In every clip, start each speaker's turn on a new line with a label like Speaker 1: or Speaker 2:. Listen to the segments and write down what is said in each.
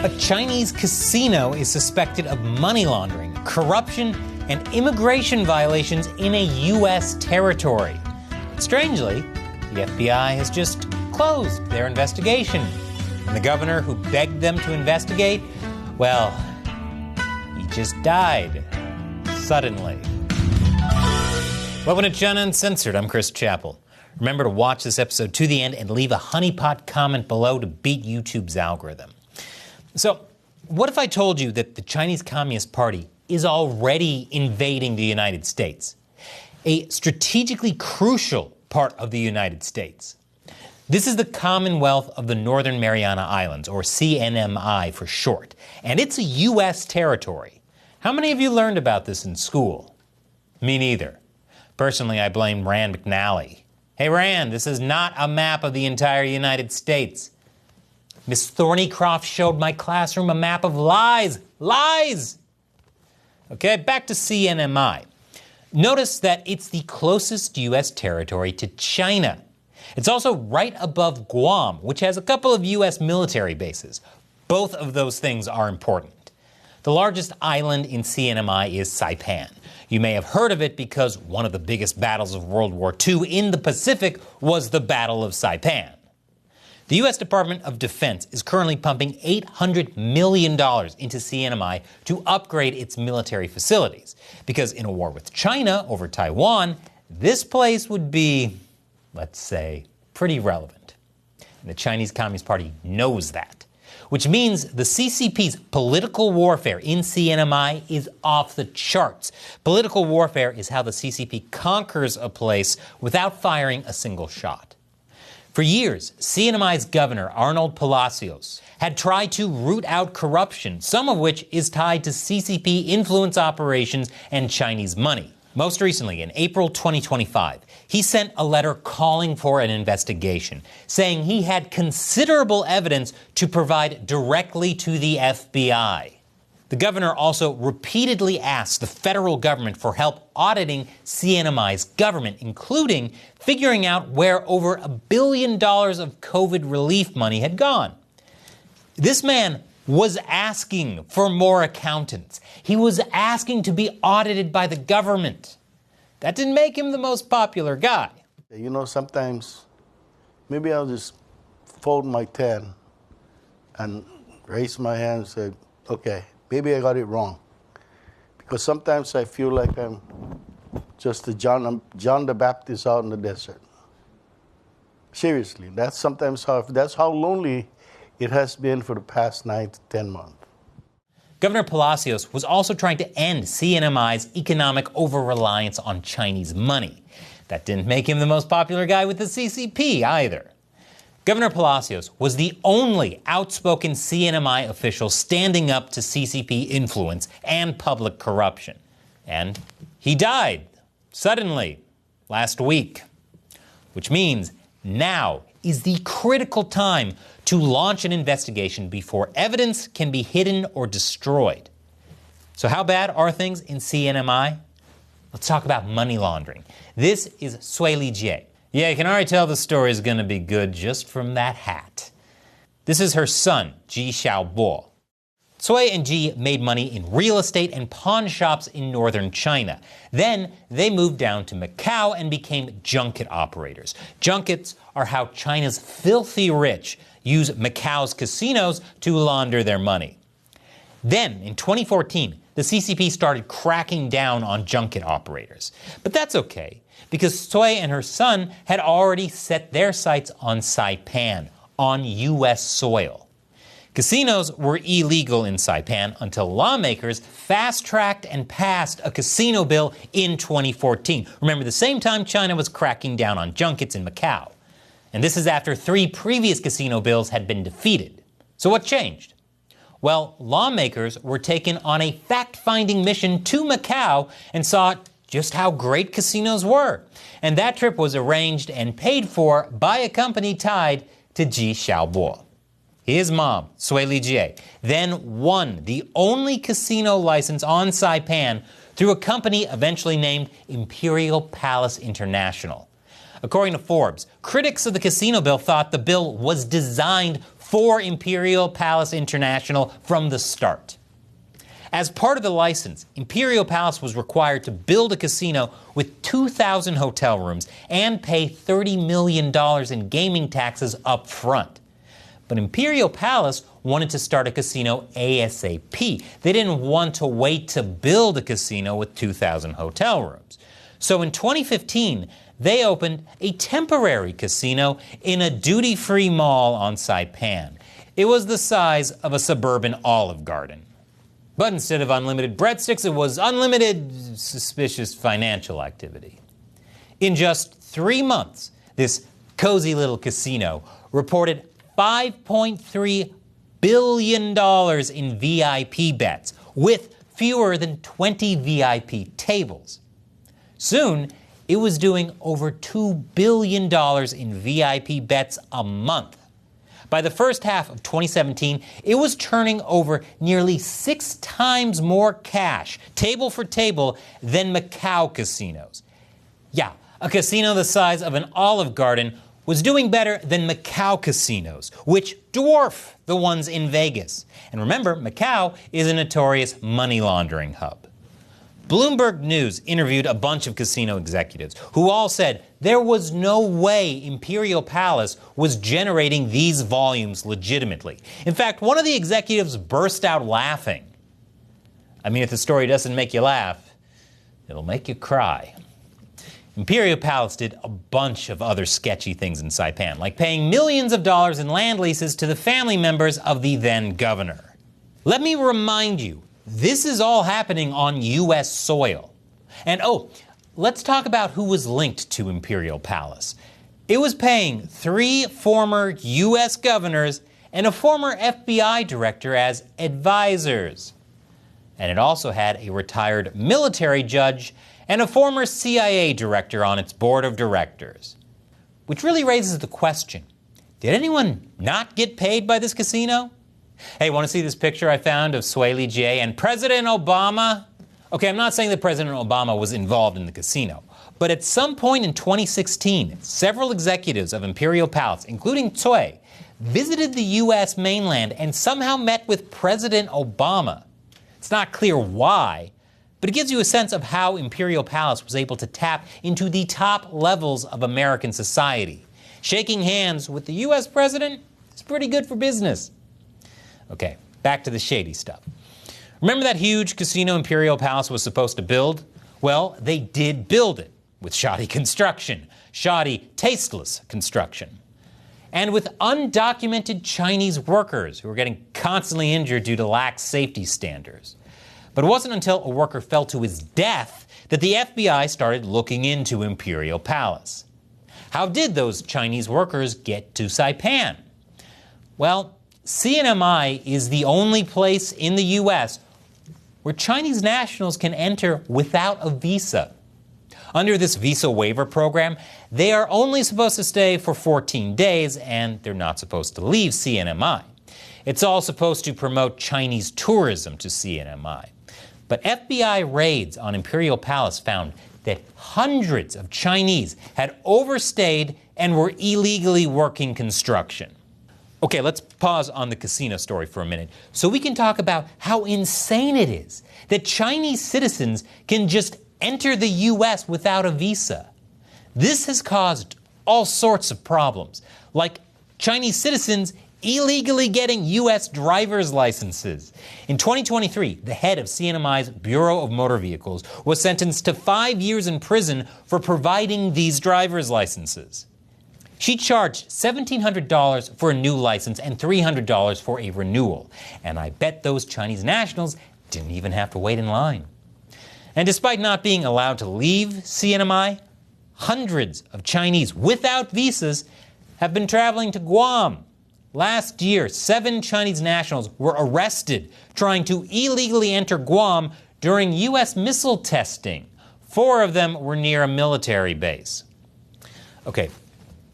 Speaker 1: A Chinese casino is suspected of money laundering, corruption, and immigration violations in a U.S. territory. Strangely, the FBI has just closed their investigation. And the governor who begged them to investigate, well, he just died. Suddenly. Welcome to China Uncensored. I'm Chris Chappell. Remember to watch this episode to the end and leave a honeypot comment below to beat YouTube's algorithm. So, what if I told you that the Chinese Communist Party is already invading the United States? A strategically crucial part of the United States. This is the Commonwealth of the Northern Mariana Islands, or CNMI for short, and it's a U.S. territory. How many of you learned about this in school? Me neither. Personally, I blame Rand McNally. Hey Rand, this is not a map of the entire United States. Miss Thornycroft showed my classroom a map of lies. Lies! Okay, back to CNMI. Notice that it's the closest U.S. territory to China. It's also right above Guam, which has a couple of U.S. military bases. Both of those things are important. The largest island in CNMI is Saipan. You may have heard of it because one of the biggest battles of World War II in the Pacific was the Battle of Saipan. The U.S. Department of Defense is currently pumping $800 million into CNMI to upgrade its military facilities, because in a war with China over Taiwan, this place would be, let's say, pretty relevant. And the Chinese Communist Party knows that, which means the CCP's political warfare in CNMI is off the charts. Political warfare is how the CCP conquers a place without firing a single shot. For years, CNMI's governor, Arnold Palacios, had tried to root out corruption, some of which is tied to CCP influence operations and Chinese money. Most recently, in April 2025, he sent a letter calling for an investigation, saying he had considerable evidence to provide directly to the FBI. The governor also repeatedly asked the federal government for help auditing CNMI's government, including figuring out where over $1 billion of COVID relief money had gone. This man was asking for more accountants. He was asking to be audited by the government. That didn't make him the most popular guy.
Speaker 2: You know, sometimes maybe I'll just fold my tent and raise my hand and say, okay, maybe I got it wrong. Because sometimes I feel like I'm just a John the Baptist out in the desert. Seriously, that's how lonely it has been for the past 9 to 10 months.
Speaker 1: Governor Palacios was also trying to end CNMI's economic over-reliance on Chinese money. That didn't make him the most popular guy with the CCP either. Governor Palacios was the only outspoken CNMI official standing up to CCP influence and public corruption. And he died, suddenly, last week. Which means now is the critical time to launch an investigation before evidence can be hidden or destroyed. So how bad are things in CNMI? Let's talk about money laundering. This is Sui Lijie. Yeah, you can already tell the story is going to be good just from that hat. This is her son, Xi Jinping. Sui and Xi made money in real estate and pawn shops in northern China. Then they moved down to Macau and became junket operators. Junkets are how China's filthy rich use Macau's casinos to launder their money. Then, in 2014, the CCP started cracking down on junket operators. But that's okay, because Sui and her son had already set their sights on Saipan, on U.S. soil. Casinos were illegal in Saipan until lawmakers fast-tracked and passed a casino bill in 2014. Remember, the same time China was cracking down on junkets in Macau. And this is after 3 previous casino bills had been defeated. So what changed? Well, lawmakers were taken on a fact-finding mission to Macau and saw just how great casinos were. And that trip was arranged and paid for by a company tied to Xi Jinping. His mom, Sui Lijie, then won the only casino license on Saipan through a company eventually named Imperial Palace International. According to Forbes, critics of the casino bill thought the bill was designed for Imperial Palace International from the start. As part of the license, Imperial Palace was required to build a casino with 2,000 hotel rooms and pay $30 million in gaming taxes up front. But Imperial Palace wanted to start a casino ASAP. They didn't want to wait to build a casino with 2,000 hotel rooms. So in 2015, they opened a temporary casino in a duty-free mall on Saipan. It was the size of a suburban Olive Garden. But instead of unlimited breadsticks, it was unlimited suspicious financial activity. In just 3 months, this cozy little casino reported $5.3 billion in VIP bets, with fewer than 20 VIP tables. Soon, it was doing over $2 billion in VIP bets a month. By the first half of 2017, it was turning over nearly 6 times more cash, table for table, than Macau casinos. Yeah, a casino the size of an Olive Garden was doing better than Macau casinos, which dwarf the ones in Vegas. And remember, Macau is a notorious money laundering hub. Bloomberg News interviewed a bunch of casino executives who all said there was no way Imperial Palace was generating these volumes legitimately. In fact, one of the executives burst out laughing. I mean, if the story doesn't make you laugh, it'll make you cry. Imperial Palace did a bunch of other sketchy things in Saipan, like paying millions of dollars in land leases to the family members of the then governor. Let me remind you, this is all happening on U.S. soil. And let's talk about who was linked to Imperial Palace. It was paying 3 former U.S. governors and a former FBI director as advisors. And it also had a retired military judge and a former CIA director on its board of directors. Which really raises the question, did anyone not get paid by this casino? Hey, want to see this picture I found of Sway Lee Jie and President Obama? Okay, I'm not saying that President Obama was involved in the casino, but at some point in 2016, several executives of Imperial Palace, including Tsui, visited the U.S. mainland and somehow met with President Obama. It's not clear why, but it gives you a sense of how Imperial Palace was able to tap into the top levels of American society. Shaking hands with the U.S. president is pretty good for business. Okay, back to the shady stuff. Remember that huge casino Imperial Palace was supposed to build? Well, they did build it with shoddy construction, shoddy, tasteless construction, and with undocumented Chinese workers who were getting constantly injured due to lax safety standards. But it wasn't until a worker fell to his death that the FBI started looking into Imperial Palace. How did those Chinese workers get to Saipan? Well, CNMI is the only place in the U.S. where Chinese nationals can enter without a visa. Under this visa waiver program, they are only supposed to stay for 14 days, and they're not supposed to leave CNMI. It's all supposed to promote Chinese tourism to CNMI. But FBI raids on Imperial Palace found that hundreds of Chinese had overstayed and were illegally working construction. Okay, let's pause on the casino story for a minute so we can talk about how insane it is that Chinese citizens can just enter the U.S. without a visa. This has caused all sorts of problems, like Chinese citizens illegally getting U.S. driver's licenses. In 2023, the head of CNMI's Bureau of Motor Vehicles was sentenced to 5 years in prison for providing these driver's licenses. She charged $1,700 for a new license and $300 for a renewal. And I bet those Chinese nationals didn't even have to wait in line. And despite not being allowed to leave CNMI, hundreds of Chinese without visas have been traveling to Guam. Last year, 7 Chinese nationals were arrested trying to illegally enter Guam during U.S. missile testing. 4 of them were near a military base. Okay.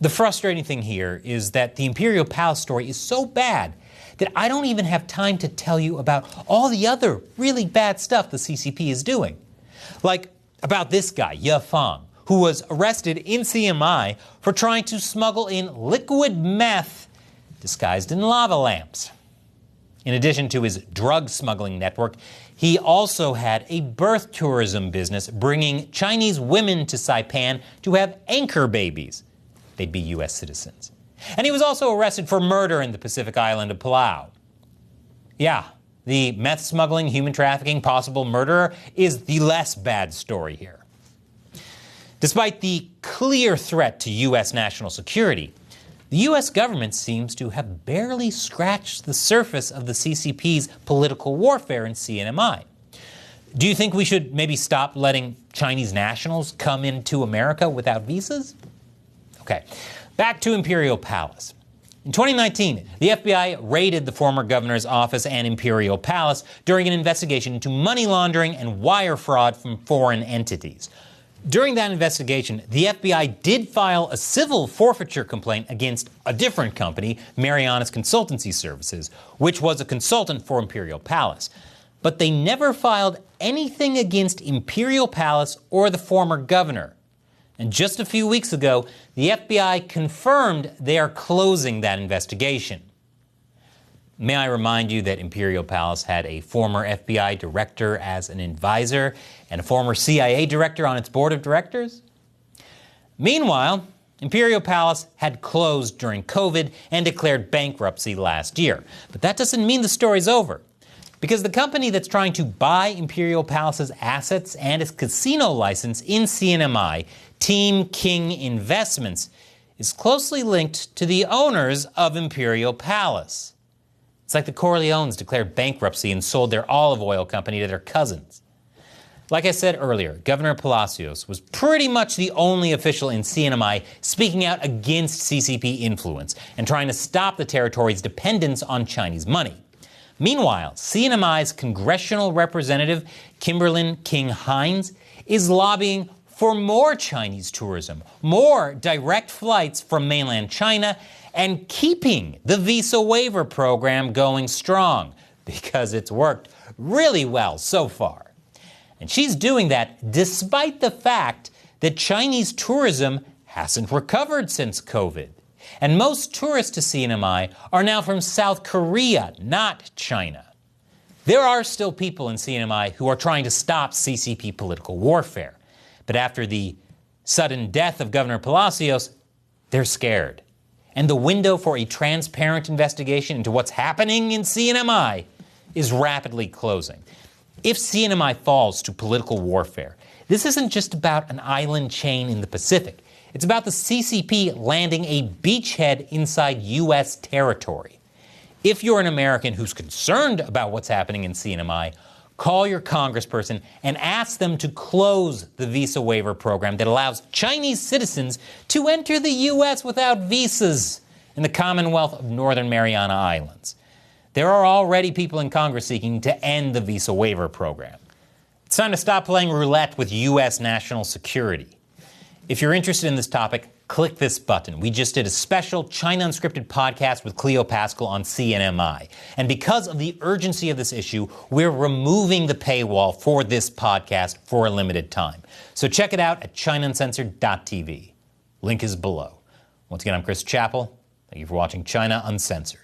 Speaker 1: The frustrating thing here is that the Imperial Palace story is so bad that I don't even have time to tell you about all the other really bad stuff the CCP is doing. Like about this guy, Ye Fang, who was arrested in CMI for trying to smuggle in liquid meth disguised in lava lamps. In addition to his drug smuggling network, he also had a birth tourism business bringing Chinese women to Saipan to have anchor babies. They'd be U.S. citizens. And he was also arrested for murder in the Pacific island of Palau. Yeah, the meth smuggling, human trafficking, possible murderer is the less bad story here. Despite the clear threat to U.S. national security, the U.S. government seems to have barely scratched the surface of the CCP's political warfare in CNMI. Do you think we should maybe stop letting Chinese nationals come into America without visas? Okay, back to Imperial Palace. In 2019, the FBI raided the former governor's office and Imperial Palace during an investigation into money laundering and wire fraud from foreign entities. During that investigation, the FBI did file a civil forfeiture complaint against a different company, Marianas Consultancy Services, which was a consultant for Imperial Palace. But they never filed anything against Imperial Palace or the former governor. And just a few weeks ago, the FBI confirmed they are closing that investigation. May I remind you that Imperial Palace had a former FBI director as an advisor and a former CIA director on its board of directors? Meanwhile, Imperial Palace had closed during COVID and declared bankruptcy last year. But that doesn't mean the story's over, because the company that's trying to buy Imperial Palace's assets and its casino license in CNMI, Team King Investments, is closely linked to the owners of Imperial Palace. It's like the Corleones declared bankruptcy and sold their olive oil company to their cousins. Like I said earlier, Governor Palacios was pretty much the only official in CNMI speaking out against CCP influence and trying to stop the territory's dependence on Chinese money. Meanwhile, CNMI's congressional representative, Kimberlyn King-Hines, is lobbying for more Chinese tourism, more direct flights from mainland China, and keeping the visa waiver program going strong, because it's worked really well so far. And she's doing that despite the fact that Chinese tourism hasn't recovered since COVID. And most tourists to CNMI are now from South Korea, not China. There are still people in CNMI who are trying to stop CCP political warfare. But after the sudden death of Governor Palacios, they're scared. And the window for a transparent investigation into what's happening in CNMI is rapidly closing. If CNMI falls to political warfare, this isn't just about an island chain in the Pacific. It's about the CCP landing a beachhead inside U.S. territory. If you're an American who's concerned about what's happening in CNMI, call your congressperson and ask them to close the visa waiver program that allows Chinese citizens to enter the U.S. without visas in the Commonwealth of Northern Mariana Islands. There are already people in Congress seeking to end the visa waiver program. It's time to stop playing roulette with U.S. national security. If you're interested in this topic, click this button. We just did a special China Unscripted podcast with Cleo Pascal on CNMI. And because of the urgency of this issue, we're removing the paywall for this podcast for a limited time. So check it out at ChinaUncensored.tv. Link is below. Once again, I'm Chris Chappell. Thank you for watching China Uncensored.